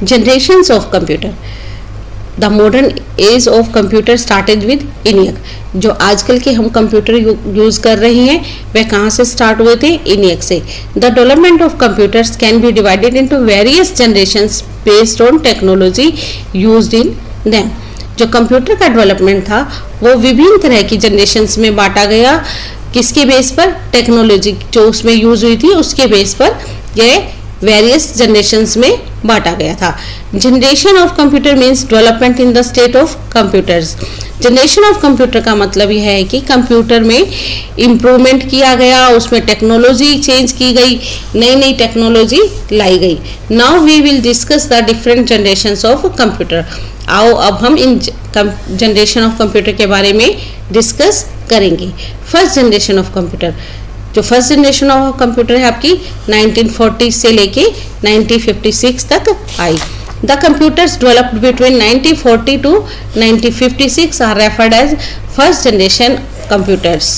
Generations of computer. The modern age of computer started with ENIAC. जो आजकल के हम कंप्यूटर यूज कर रहे हैं वह कहाँ से स्टार्ट हुए थे? ENIAC से. The development of computers can be divided into various generations based on technology used in them. जो कंप्यूटर का डेवलपमेंट था वो विभिन्न तरह की जनरेशंस में बांटा गया. किसके बेस पर? टेक्नोलॉजी जो उसमें यूज हुई थी उसके बेस पर यह वेरियस जनरेशंस में बांटा गया था. Generation of computer means development in the state of computers. Generation of computer का मतलब यह है कि कंप्यूटर में इम्प्रूवमेंट किया गया, उसमें टेक्नोलॉजी चेंज की गई, नई नई टेक्नोलॉजी लाई गई. Now we will discuss the different generations of computer. आओ अब हम इन जनरेशन ऑफ कंप्यूटर के बारे में डिस्कस करेंगे. First generation of computer. जो फर्स्ट जनरेशन ऑफ कंप्यूटर है आपकी 1940 से लेके 1956 तक आई. The computers developed between 1940 to 1956 are referred as first generation computers.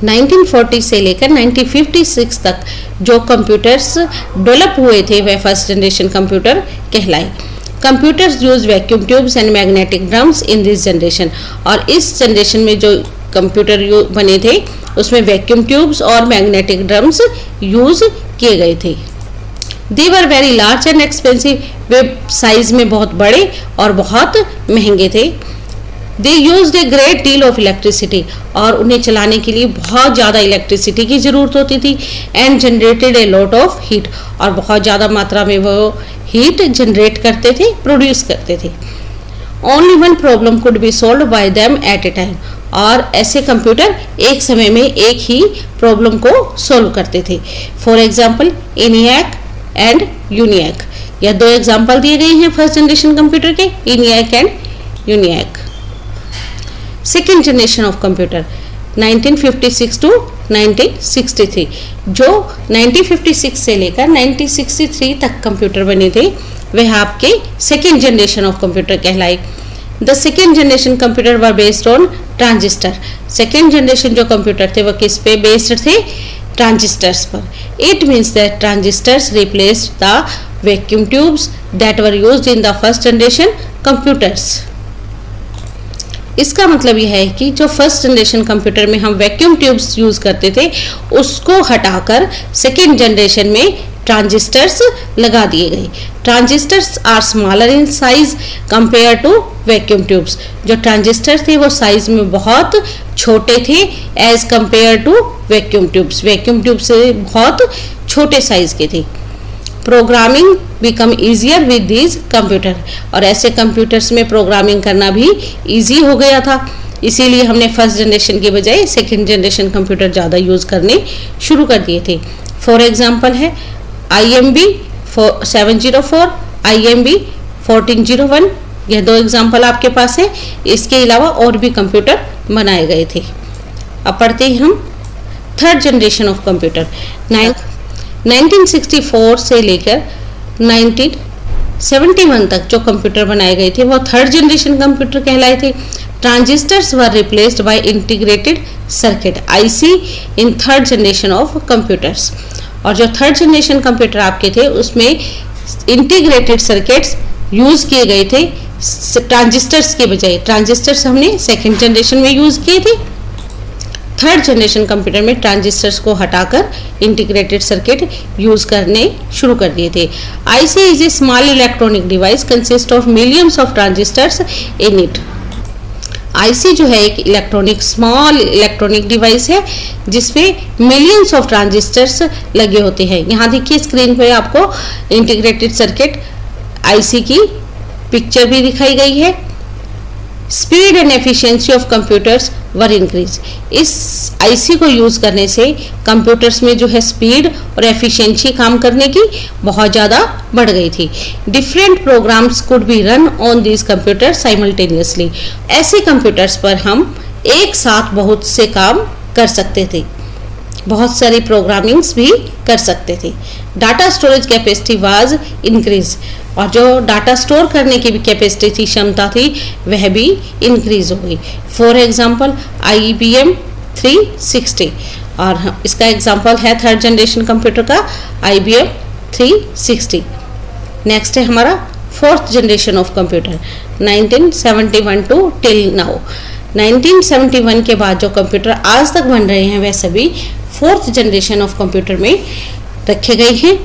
1940 से लेकर 1956 तक जो कंप्यूटर्स डेवलप हुए थे वह फर्स्ट जनरेशन कंप्यूटर कहलाए. Computers use vacuum tubes and magnetic drums in this generation. और इस जनरेशन में जो कंप्यूटर बने थे उसमें वैक्यूम ट्यूब्स और मैग्नेटिक ड्रम्स यूज किए गए थे. They were very large and expensive. वे साइज में बहुत बड़े और बहुत महंगे थे. They used a great deal of electricity. और उन्हें चलाने के लिए बहुत ज़्यादा इलेक्ट्रिसिटी की ज़रूरत होती थी. And generated a lot of heat. और बहुत ज़्यादा मात्रा में वो हीट जनरेट करते थे, प्रोड्यूस करते थे. Only one problem could be solve bye them at A time. और ऐसे कंप्यूटर एक समय में एक ही प्रॉब्लम को सोल्व करते थे. For example ENIAC and UNIAC. यह दो एग्जाम्पल दिए गए हैं फर्स्ट जनरेशन कंप्यूटर के, ENIAC and UNIAC. Second generation of computer 1956 to 1963. जो 1956 से लेकर 1963 तक कंप्यूटर बने थे वह आपके सेकेंड जनरेशन ऑफ कंप्यूटर कहलाए. The second generation computer were based on transistor. Second generation जो कंप्यूटर थे वह किस पे बेस्ड थे? ट्रांजिस्टर्स पर. It means that transistors replaced the vacuum tubes that were used in the first generation computers. इसका मतलब यह है कि जो फर्स्ट जनरेशन कंप्यूटर में हम वैक्यूम ट्यूब्स यूज करते थे उसको हटाकर सेकेंड जनरेशन में ट्रांजिस्टर्स लगा दिए गए. Transistors are smaller in size compare to vacuum tubes. जो ट्रांजिस्टर थे वो साइज में बहुत छोटे थे as compare to vacuum tubes. Vacuum tube से बहुत छोटे साइज के थे. Programming become easier with these computer. और ऐसे कंप्यूटर्स में प्रोग्रामिंग करना भी ईजी हो गया था. इसीलिए हमने फर्स्ट जनरेशन के बजाय सेकेंड जनरेशन कंप्यूटर ज़्यादा यूज़ करने शुरू कर दिए थे. फॉर एग्जाम्पल है IMB 704, IMB 1401. यह दो एग्जाम्पल आपके पास है. इसके अलावा और भी कंप्यूटर बनाए गए थे. अब पढ़ते हैं हम थर्ड जनरेशन ऑफ कंप्यूटर. 1964 से लेकर 1971 तक जो कंप्यूटर बनाए गए थे वो थर्ड जनरेशन कंप्यूटर कहलाए थे. Transistors were replaced by integrated circuit IC in third generation of computers. और जो थर्ड जनरेशन कंप्यूटर आपके थे उसमें इंटीग्रेटेड सर्किट्स यूज किए गए थे ट्रांजिस्टर्स के बजाय. ट्रांजिस्टर्स हमने सेकेंड जनरेशन में यूज किए थे. थर्ड जनरेशन कंप्यूटर में ट्रांजिस्टर्स को हटाकर इंटीग्रेटेड सर्किट यूज करने शुरू कर दिए थे. IC is a small electronic device consist of millions of transistors in it. IC जो है एक स्मॉल इलेक्ट्रॉनिक डिवाइस है जिसमें मिलियंस ऑफ ट्रांजिस्टर्स लगे होते हैं. यहाँ देखिए स्क्रीन पे आपको इंटीग्रेटेड सर्किट IC की पिक्चर भी दिखाई गई है. Speed and efficiency of computers were increase. इस IC को यूज करने से कंप्यूटर्स में जो है स्पीड और एफिशिएंसी काम करने की बहुत ज़्यादा बढ़ गई थी. Different programs could be run on this computer simultaneously. ऐसे कंप्यूटर्स पर हम एक साथ बहुत से काम कर सकते थे, बहुत सारी प्रोग्रामिंग्स भी कर सकते थे. Data storage capacity was increase. और जो डाटा स्टोर करने की भी कैपेसिटी थी, क्षमता थी, वह भी इंक्रीज हो गई. For example IBM 360. और इसका एग्जांपल है थर्ड जनरेशन कंप्यूटर का IBM 360. नेक्स्ट है हमारा fourth generation of computer 1971 to till now. 1971 के बाद जो कंप्यूटर आज तक बन रहे हैं वह सभी फोर्थ जनरेशन ऑफ कंप्यूटर में रखे गए हैं।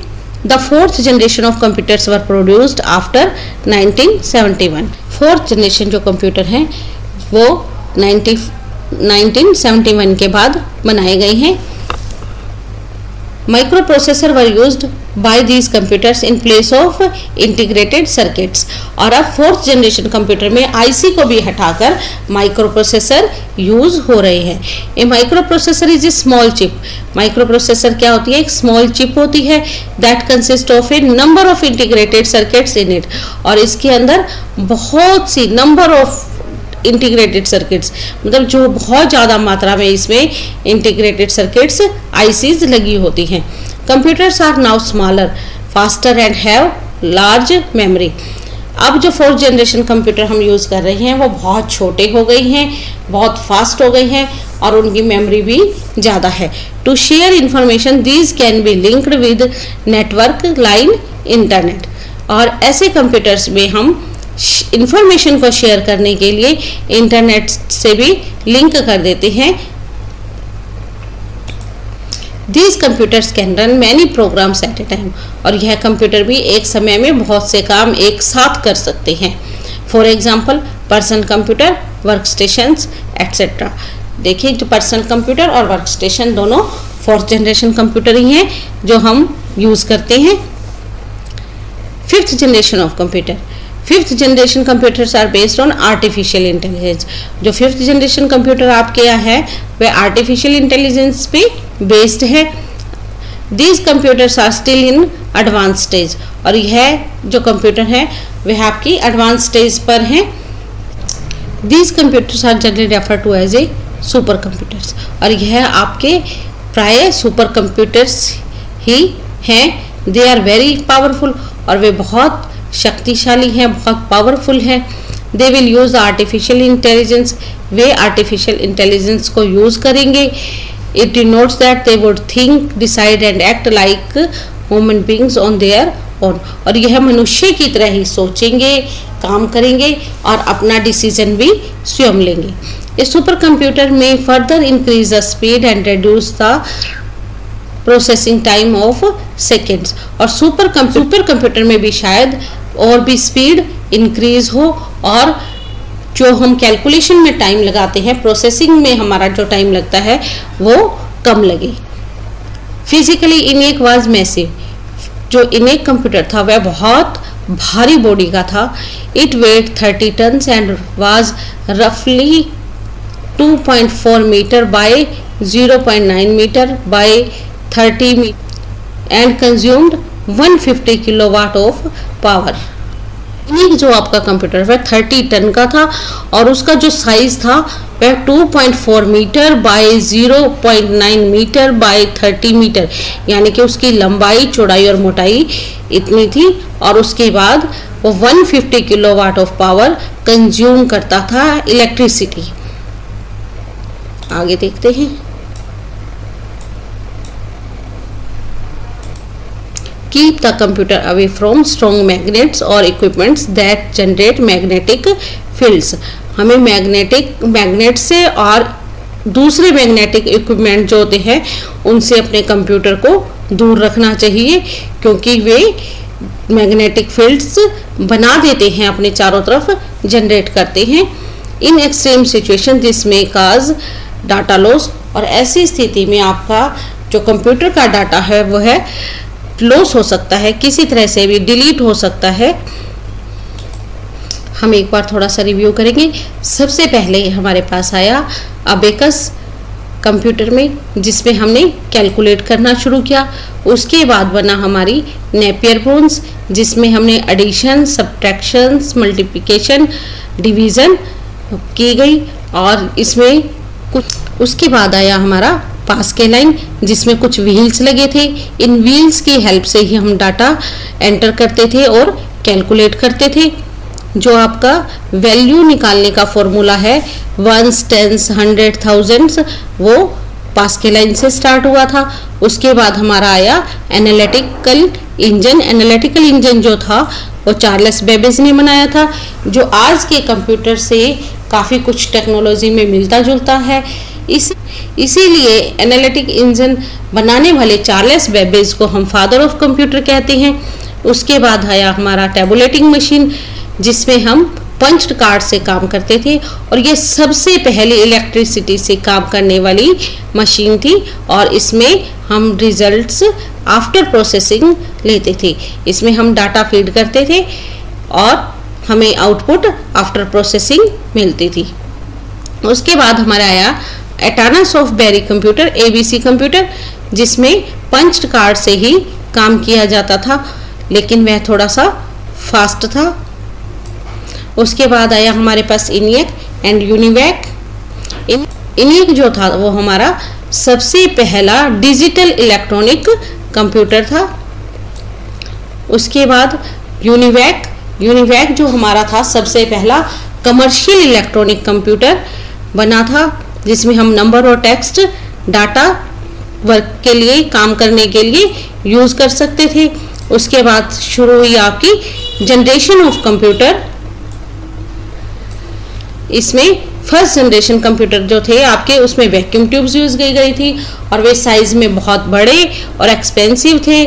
The fourth generation of computers were produced after 1971। Fourth generation जो कंप्यूटर हैं वो 1971 के बाद बनाए गए हैं। Microprocessor were used by these computers in place of integrated circuits. और अब फोर्थ जनरेशन कंप्यूटर में आईसी को भी हटाकर माइक्रोप्रोसेसर यूज हो रहे हैं। A microprocessor is a small chip. Microprocessor क्या होती है? एक स्मॉल चिप होती है that consist of A number of integrated circuits in it. और इसके अंदर बहुत सी नंबर ऑफ इंटीग्रेटेड सर्किट्स, मतलब जो बहुत ज़्यादा मात्रा में इसमें इंटीग्रेटेड सर्किट्स आईसीज लगी होती हैं। Computers are now smaller faster and have large memory. अब जो फोर्थ जनरेशन कंप्यूटर हम यूज़ कर रहे हैं वो बहुत छोटे हो गए हैं, बहुत फास्ट हो गए हैं और उनकी मेमोरी भी ज़्यादा है। To share information these can be linked with network line internet. और ऐसे कंप्यूटर्स में हम इंफॉर्मेशन को शेयर करने के लिए इंटरनेट से भी लिंक कर देते हैं। These computers can run many programs at a time। और यह कंप्यूटर भी एक समय में बहुत से काम एक साथ कर सकते हैं। For example personal computer, work stations etcetera. देखिए जो पर्सनल कंप्यूटर और वर्क स्टेशन दोनों फोर्थ जनरेशन कंप्यूटर ही हैं जो हम यूज़ करते हैं। Fifth generation of computer. Fifth generation computers are based on artificial intelligence. जो फिफ्थ जनरेशन कंप्यूटर आपके यहाँ है वह आर्टिफिशियल इंटेलिजेंस पे बेस्ड है। These computers are still in advance stage. और यह जो कंप्यूटर है वह आपकी एडवांस स्टेज पर हैं। These computers are generally refer to as a super computers. और यह आपके प्राय सुपर कंप्यूटर्स ही हैं। दे आर वेरी पावरफुल और वे बहुत शक्तिशाली हैं, बहुत पावरफुल हैं। They will use artificial intelligence. Way artificial intelligence को यूज करेंगे। It denotes that they would think, decide and act like human beings on their own. और यह मनुष्य की तरह ही सोचेंगे, काम करेंगे और अपना डिसीजन भी स्वयं लेंगे। इस सुपर कंप्यूटर में further increase the speed and reduce the processing time of seconds. और सुपर कंप्यूटर में भी शायद और भी स्पीड इंक्रीज हो और जो हम कैलकुलेशन में टाइम लगाते हैं, प्रोसेसिंग में हमारा जो टाइम लगता है वो कम लगे। Physically ENIAC was massive. जो इनेक कंप्यूटर था वह बहुत भारी बॉडी का था। It weight 30 tons and was रफली 2.4 metre by 0.9 metre by 30 metre and consumed 150 kilowatt of power. जो आपका कंप्यूटर वह 30 टन का था और उसका जो साइज था वह 2.4 metre by 0.9 metre by 30 metre, यानी कि उसकी लंबाई, चौड़ाई और मोटाई इतनी थी। और उसके बाद वो 150 किलोवाट ऑफ पावर कंज्यूम करता था, इलेक्ट्रिसिटी। आगे देखते हैं। Keep the computer away from strong magnets or equipments that generate magnetic fields। हमें मैग्नेट से और दूसरे मैग्नेटिक इक्विपमेंट जो होते हैं उनसे अपने कंप्यूटर को दूर रखना चाहिए, क्योंकि वे मैग्नेटिक फील्ड्स बना देते हैं, अपने चारों तरफ जनरेट करते हैं। In extreme situation this may cause data loss. और ऐसी स्थिति में आपका जो कंप्यूटर का डाटा है वो है लॉस हो सकता है, किसी तरह से भी डिलीट हो सकता है। हम एक बार थोड़ा सा रिव्यू करेंगे। सबसे पहले हमारे पास आया अबेकस कंप्यूटर में, जिसमें हमने कैलकुलेट करना शुरू किया। उसके बाद बना हमारी नेपियर बोन्स, जिसमें हमने एडिशन, सब्ट्रैक्शन, मल्टीप्लिकेशन, डिवीज़न की गई। और इसमें कुछ उसके बाद आया हमारा पास्केल, जिसमें कुछ व्हील्स लगे थे। इन व्हील्स की हेल्प से ही हम डाटा एंटर करते थे और कैलकुलेट करते थे। जो आपका वैल्यू निकालने का फॉर्मूला है 1s, 10s, 100, 1000s, वो पास्कल लाइन से स्टार्ट हुआ था। उसके बाद हमारा आया एनालिटिकल इंजन। एनालिटिकल इंजन जो था वो चार्ल्स बेबेज ने बनाया था, जो आज के कंप्यूटर से काफ़ी कुछ टेक्नोलॉजी में मिलता जुलता है। इसीलिए एनालिटिक इंजन बनाने वाले चार्ल्स बेबेज को हम फादर ऑफ कंप्यूटर कहते हैं। उसके बाद आया हमारा टैबुलेटिंग मशीन, जिसमें हम पंच्ड कार्ड से काम करते थे, और ये सबसे पहले इलेक्ट्रिसिटी से काम करने वाली मशीन थी, और इसमें हम रिजल्ट्स आफ्टर प्रोसेसिंग लेते थे। इसमें हम डाटा फीड करते थे और हमें आउटपुट आफ्टर प्रोसेसिंग मिलती थी। उसके बाद हमारा आया Atanasoff Berry computer, ABC computer, जिसमें पंच्ड कार्ड से ही काम किया जाता था, लेकिन वह थोड़ा सा फास्ट था। उसके बाद आया हमारे पास इनियक एंड यूनिवैक। इनियक जो था वो हमारा सबसे पहला डिजिटल इलेक्ट्रॉनिक कंप्यूटर था। उसके बाद यूनिवैक जो हमारा था सबसे पहला कमर्शियल इलेक्ट्रॉनिक कंप्यूटर बना था, जिसमें हम नंबर और टेक्स्ट डाटा वर्क के लिए, काम करने के लिए यूज कर सकते थे। उसके बाद शुरू हुई आपकी जनरेशन ऑफ कंप्यूटर। इसमें फर्स्ट जनरेशन कंप्यूटर जो थे आपके, उसमें वैक्यूम ट्यूब्स यूज की गई थी, और वे साइज में बहुत बड़े और एक्सपेंसिव थे।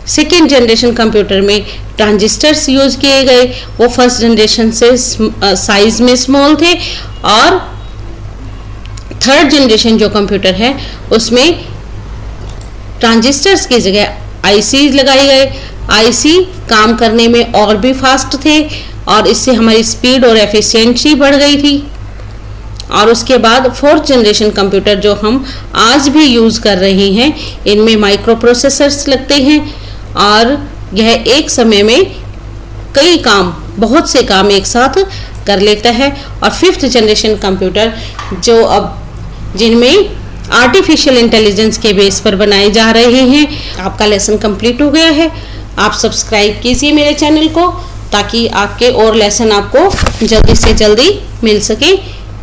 सेकेंड जनरेशन कंप्यूटर में ट्रांजिस्टर्स यूज किए गए, वो फर्स्ट जनरेशन से साइज में स्मॉल थे। और थर्ड जनरेशन जो कंप्यूटर है उसमें ट्रांजिस्टर्स की जगह आईसी लगाए गए। आईसी काम करने में और भी फास्ट थे, और इससे हमारी स्पीड और एफिशिएंसी बढ़ गई थी। और उसके बाद फोर्थ जनरेशन कंप्यूटर जो हम आज भी यूज कर रहे हैं, इनमें माइक्रो प्रोसेसर्स लगते हैं, और यह एक समय में कई काम, बहुत से काम एक साथ कर लेता है। और फिफ्थ जनरेशन कंप्यूटर जो अब जिनमें आर्टिफिशियल इंटेलिजेंस के बेस पर बनाए जा रहे हैं। आपका लेसन कंप्लीट हो गया है। आप सब्सक्राइब कीजिए मेरे चैनल को, ताकि आपके और लेसन आपको जल्दी से जल्दी मिल सके।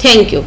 Thank you.